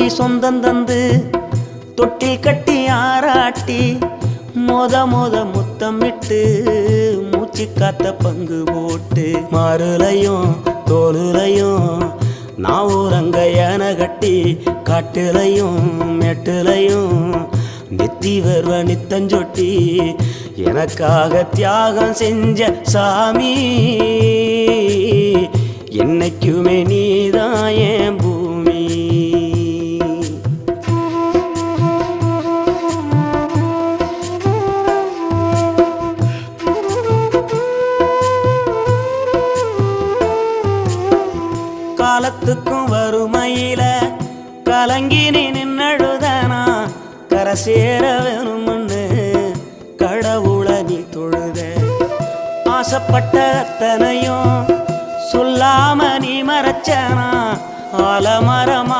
கோடி சொந்தம் தந்து தொட்டி கட்டி ஆராட்டி மொத முத்தமிட்டு மூச்சு காத்த பங்கு போட்டு மாறுலையும் தோலுலையும் நான் ஊரங்க யானை கட்டி காட்டுலையும் மெட்டுலையும் நெத்தி வருவ நித்தஞ்சொட்டி எனக்காக தியாகம் செஞ்ச சாமி என்னைக்குமே நீதான் என் பூமி. காலத்துக்கும் வறுமையில கலங்கி நீ நின்னழுதனா கரை சேர வேணும்னு கடவுளை நீ தொழுத ஆசைப்பட்ட அத்தனையும் சொல்லாம நீ மறைச்சனா ஆலமரமா